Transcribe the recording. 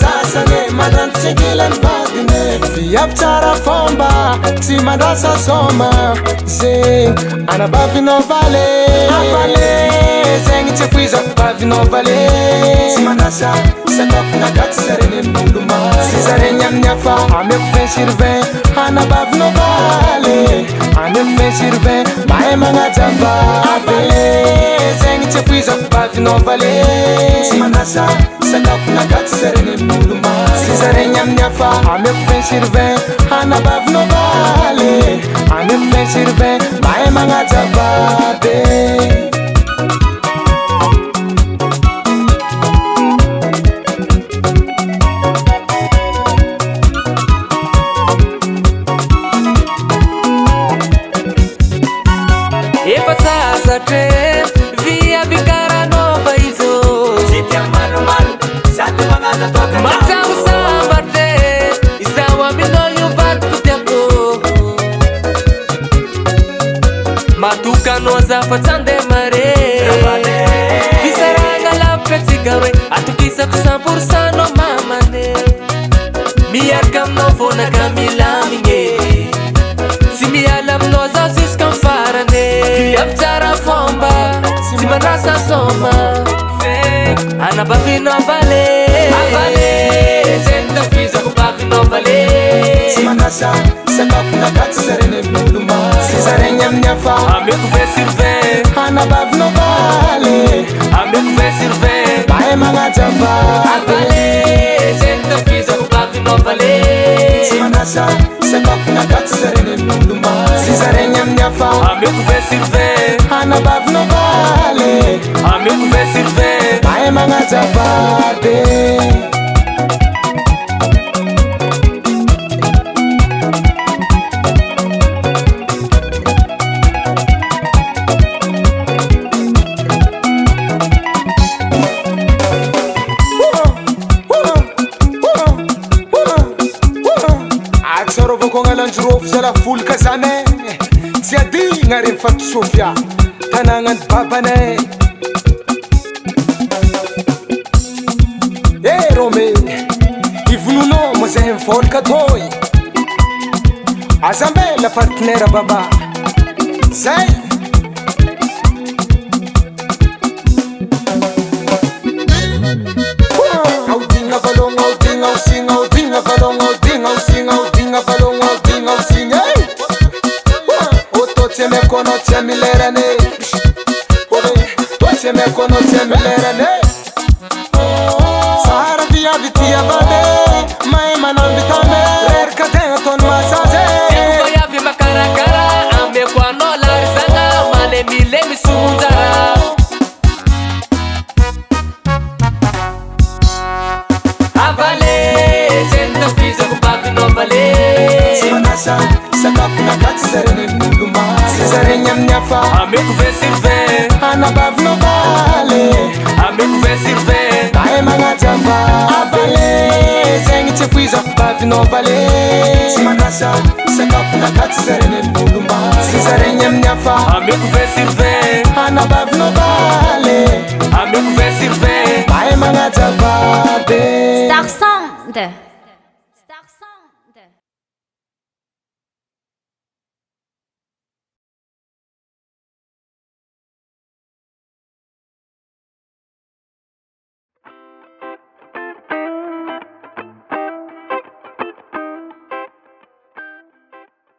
sasane manan tsegilan vadine fiaptsara fomba tsy mandrasa soma ze anabavino vale zegny tsy foizako bavino vale tsy mandrasa sakafona gatsy zareny amin'olo maro sy zareny amin'ny afa ameko 20/20 anabavino vale ameko 20/20 mahay magnajava vale zegny tsy foizako bavino vale tsy mandrasa sakafona gatsy zareny amin'olo maro sy zareny amin'ny afa ameko 20/20 anabavino vale ameko 20/20 mahay magnajava be Matukanoza fatsande mare Visaranga la pratikare Atukisa ku 100% no mamane Miarkam no fona kamilaminge Si mialam no zasis kam farane Fiaptsara fomba Si manrasa soma Anabavino vale Zenta fiza ku bavino vale Si manrasa sakafuna gatsy zareny amin'olo maro sy zareny amin'ny afa ameko 20/20 anabavino vale ameko 20/20 mahay magnajava vale zegny tafizako bavino vale sy mandrasa sakafuna gatsy zareny amin'olo maro sy zareny amin'ny afa ameko 20/20 anabavino vale ameko 20/20 mahay magnajava be Fulka zane tsy adigna reny fatisofia tanagnany babane rome ivononao mo zahay mivolaka toy azambela partenaire baba zay audinga valonga audinga usinga audinga valonga audinga usinga audinga valonga audinga usinga Oto me conoce mi lerane Toce me conoce mi lerane Sahara via vitia vade Mae manan vitame Rerka tenga ton massage Tiku yavi makarakara Ame kwa no larisanga Male mile misunjara Avale Zenta fiza kubavino vale Simanasa sakafuna gatsy zareny amin'olo maro sy zareny amin'ny afa ameko 20/20 anabavino vale ameko 20/20 mahay magnajava vale zegny tsy foizako bavino vale sy mandrasa sakafuna gatsy zareny amin'olo maro sy zareny amin'ny afa ameko 20/20 anabavino vale